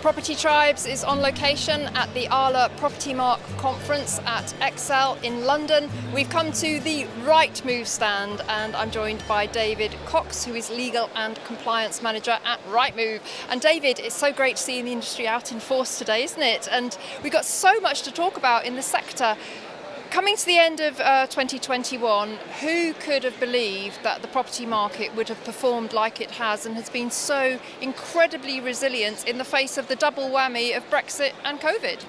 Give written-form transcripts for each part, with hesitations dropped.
Property Tribes is on location at the Arla Property Mark conference at Excel in London. We've come to the Rightmove stand and I'm joined by David Cox, who is Legal and Compliance Manager at Rightmove. And David, it's so great to see the industry out in force today, isn't it? And we've got so much to talk about in the sector. Coming to the end of 2021, who could have believed that the property market would have performed like it has and has been so incredibly resilient in the face of the double whammy of Brexit and COVID?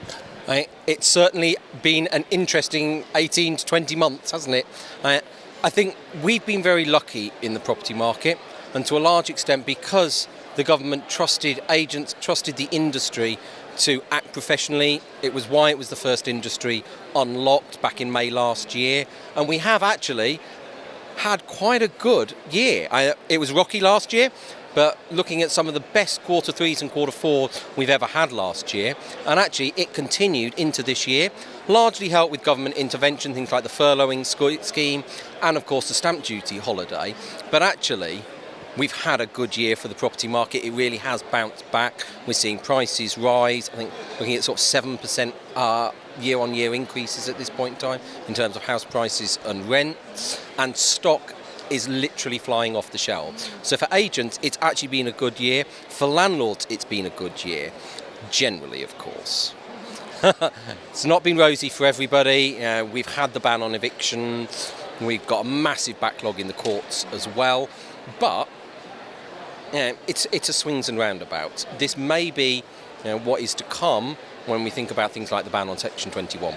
It's certainly been an interesting 18 to 20 months, hasn't it? I think we've been very lucky in the property market, and to a large extent because the government trusted agents, trusted the industry to act professionally. It was why it was the first industry unlocked back in May last year, and we have actually had quite a good year. It was rocky last year, but looking at some of the best quarter threes and quarter fours we've ever had last year, and actually it continued into this year, largely helped with government intervention, things like the furloughing scheme and of course the stamp duty holiday. But actually we've had a good year for the property market. It really has bounced back. We're seeing prices rise. I think looking at sort of 7% year-on-year increases at this point in time in terms of house prices and rents, and stock is literally flying off the shelves. So for agents, it's actually been a good year. For landlords, it's been a good year, generally, of course. It's not been rosy for everybody. We've had the ban on evictions. We've got a massive backlog in the courts as well. But it's a swings and roundabouts. This may be what is to come when we think about things like the ban on Section 21.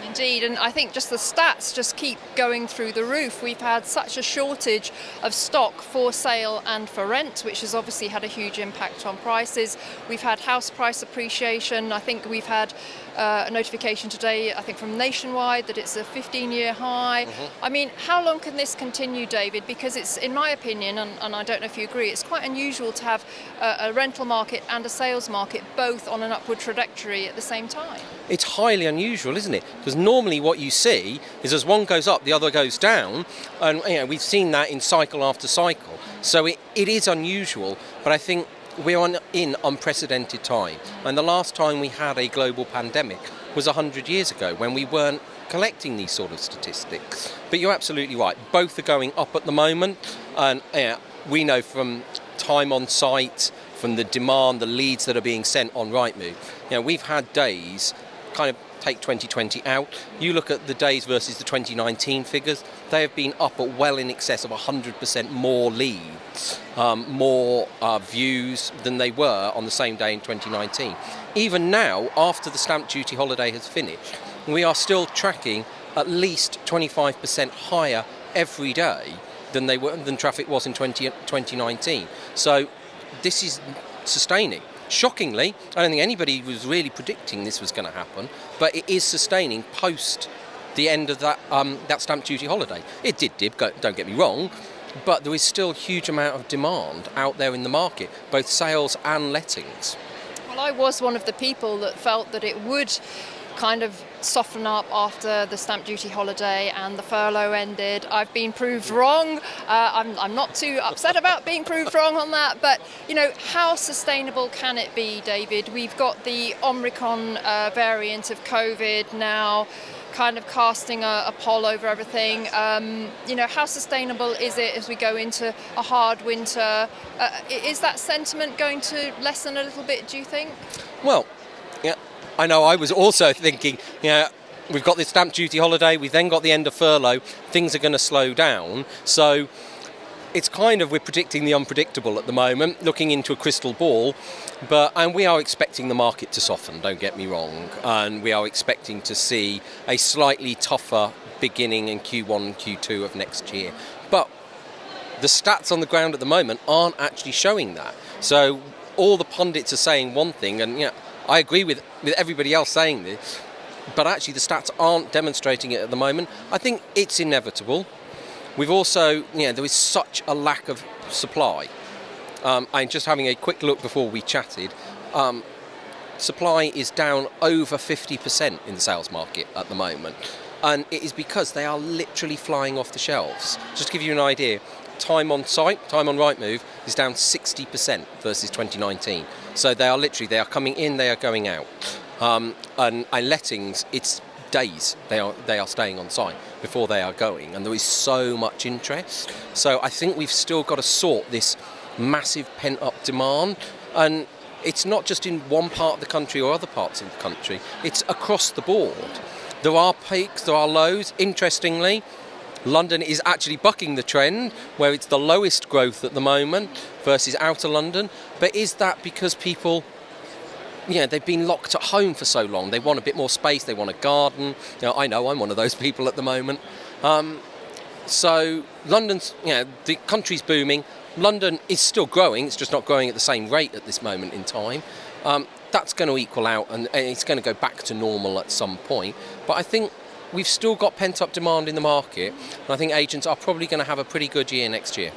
Indeed, and I think just the stats just keep going through the roof. We've had such a shortage of stock for sale and for rent, which has obviously had a huge impact on prices. We've had house price appreciation. I think we've had a notification today, I think from Nationwide, that it's a 15-year high. I mean, how long can this continue, David? Because it's, in my opinion, and I don't know if you agree, it's quite unusual to have a rental market and a sales market both on an upward trajectory at the same time. It's highly unusual, isn't it? Because normally what you see is as one goes up, the other goes down, and we've seen that in cycle after cycle. So it is unusual, but I think we're in unprecedented time. And the last time we had a global pandemic was 100 years ago, when we weren't collecting these sort of statistics. But you're absolutely right. Both are going up at the moment. And we know from time on site, from the demand, the leads that are being sent on Rightmove, we've had days, kind of take 2020 out, you look at the days versus the 2019 figures, they have been up at well in excess of 100% more leads, more views than they were on the same day in 2019. Even now, after the stamp duty holiday has finished, we are still tracking at least 25% higher every day than traffic was in 2019. So this is sustaining. Shockingly, I don't think anybody was really predicting this was going to happen, but it is sustaining post the end of that stamp duty holiday. It did dip, don't get me wrong, but there is still a huge amount of demand out there in the market, both sales and lettings. Well, I was one of the people that felt that it would kind of soften up after the stamp duty holiday and the furlough ended. I've been proved wrong. I'm not too upset about being proved wrong on that, but how sustainable can it be, David? We've got the Omicron variant of COVID now kind of casting a pall over everything. How sustainable is it as we go into a hard winter? Is that sentiment going to lessen a little bit, do you think? Well, I know I was also thinking, we've got this stamp duty holiday, we've then got the end of furlough, things are going to slow down. So it's we're predicting the unpredictable at the moment, looking into a crystal ball, and we are expecting the market to soften, don't get me wrong, and we are expecting to see a slightly tougher beginning in Q1 and Q2 of next year. But the stats on the ground at the moment aren't actually showing that. So all the pundits are saying one thing, and I agree with everybody else saying this, but actually the stats aren't demonstrating it at the moment. I think it's inevitable. We've also, there is such a lack of supply. I'm just having a quick look before we chatted. Supply is down over 50% in the sales market at the moment. And it is because they are literally flying off the shelves. Just to give you an idea, time on site, time on Rightmove is down 60% versus 2019. So they are coming in, they are going out. And lettings, it's days they are staying on site before they are going, and there is so much interest. So I think we've still got to sort this massive pent-up demand, and it's not just in one part of the country or other parts of the country, it's across the board. There are peaks, there are lows. Interestingly, London is actually bucking the trend, where it's the lowest growth at the moment versus outer London. But is that because people, they've been locked at home for so long? They want a bit more space, they want a garden. I know I'm one of those people at the moment. So London's, the country's booming. London is still growing, it's just not growing at the same rate at this moment in time. That's going to equal out, and it's going to go back to normal at some point. But I think we've still got pent-up demand in the market, and I think agents are probably going to have a pretty good year next year.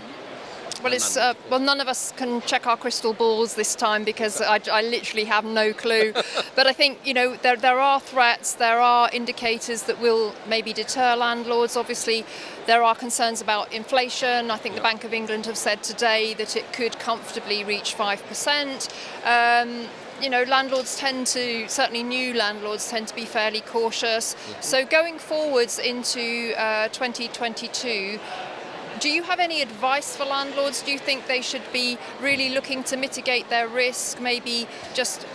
Well, none of us can check our crystal balls this time, because I literally have no clue. But I think, there are threats, there are indicators that will maybe deter landlords. Obviously, there are concerns about inflation. I think the Bank of England have said today that it could comfortably reach 5%. Landlords certainly new landlords tend to be fairly cautious. So going forwards into 2022, do you have any advice for landlords? Do you think they should be really looking to mitigate their risk, maybe just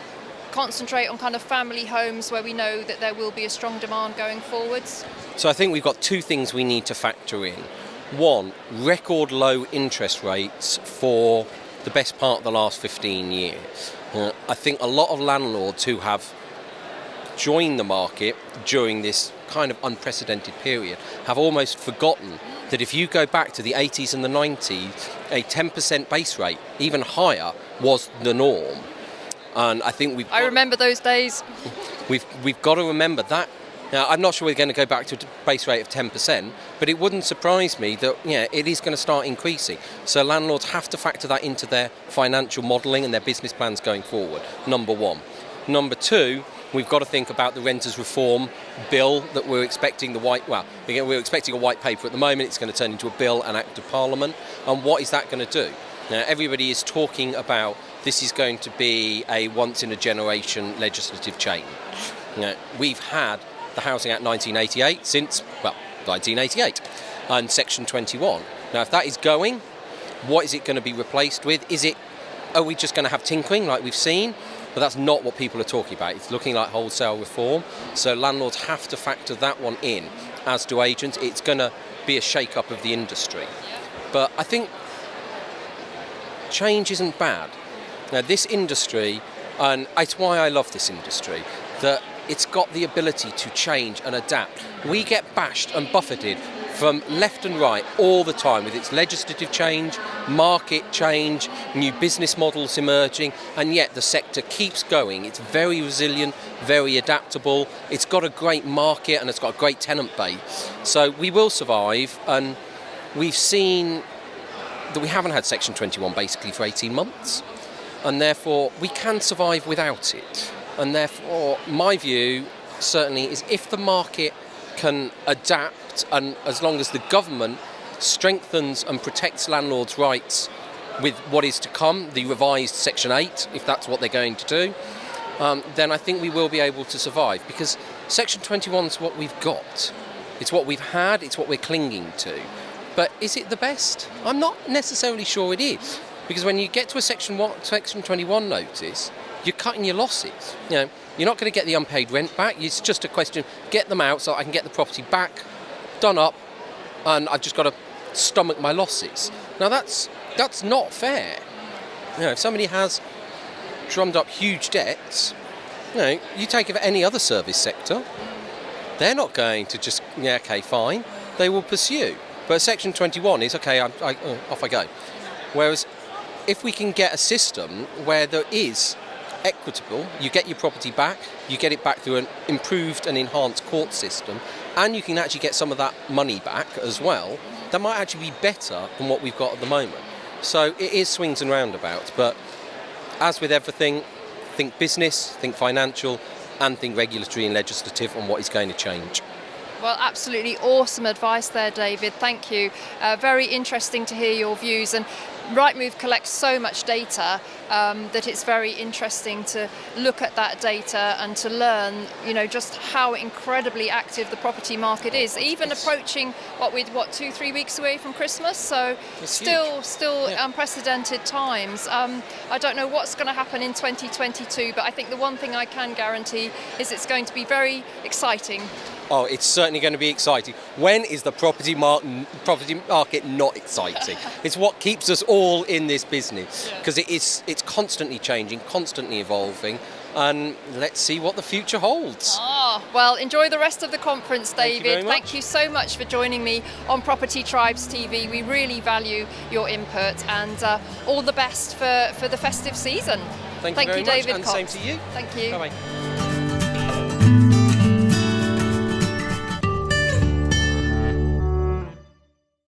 concentrate on kind of family homes where we know that there will be a strong demand going forwards? So I think we've got two things we need to factor in. One, record low interest rates for the best part of the last 15 years. I think a lot of landlords who have joined the market during this kind of unprecedented period have almost forgotten that if you go back to the 80s and the 90s, a 10% base rate, even higher, was the norm. And I think I remember those days. We've got to remember that. Now, I'm not sure we're going to go back to a base rate of 10%, but it wouldn't surprise me that it is going to start increasing. So landlords have to factor that into their financial modelling and their business plans going forward, number one. Number two, we've got to think about the renters reform bill that we're expecting we're expecting a white paper at the moment. It's going to turn into a bill, an act of parliament. And what is that going to do? Now, everybody is talking about this is going to be a once-in-a-generation legislative change. We've had the Housing Act 1988 since, 1988, and Section 21. Now, if that is going, what is it going to be replaced with? Are we just going to have tinkering like we've seen? But that's not what people are talking about. It's looking like wholesale reform. So landlords have to factor that one in, as do agents. It's going to be a shake-up of the industry. But I think change isn't bad. Now, this industry, and it's why I love this industry, that it's got the ability to change and adapt. We get bashed and buffeted from left and right all the time with its legislative change, market change, new business models emerging, and yet the sector keeps going. It's very resilient, very adaptable. It's got a great market and it's got a great tenant base. So we will survive, and we've seen that we haven't had Section 21 basically for 18 months, and therefore we can survive without it. And therefore, my view certainly is if the market can adapt, and as long as the government strengthens and protects landlords' rights with what is to come, the revised Section 8, if that's what they're going to do, then I think we will be able to survive. Because Section 21 is what we've got. It's what we've had, it's what we're clinging to. But is it the best? I'm not necessarily sure it is. Because when you get to a Section 21 notice, you're cutting your losses. You're not going to get the unpaid rent back. It's just a question, get them out so I can get the property back, done up, and I've just got to stomach my losses. Now that's not fair. If somebody has drummed up huge debts, you take it for any other service sector, they're not going to just, okay, fine. They will pursue. But Section 21 is, okay, off I go. Whereas if we can get a system where there is equitable, you get your property back, you get it back through an improved and enhanced court system, and you can actually get some of that money back as well, that might actually be better than what we've got at the moment. So it is swings and roundabouts, but as with everything, think business, think financial, and think regulatory and legislative on what is going to change. Well, absolutely awesome advice there, David. Thank you. Very interesting to hear your views. And Rightmove collects so much data that it's very interesting to look at that data and to learn, just how incredibly active the property market is. Even approaching what 2-3 weeks away from Christmas. So still unprecedented times. I don't know what's going to happen in 2022, but I think the one thing I can guarantee is it's going to be very exciting. Oh, it's certainly going to be exciting. When is the property market not exciting? It's what keeps us all in this business, because it's constantly changing, constantly evolving, and let's see what the future holds. Well, enjoy the rest of the conference, David. Thank you so much for joining me on Property Tribes TV. We really value your input, and all the best for the festive season. Thank you very much, David and Cox. same to you. Thank you. Bye-bye.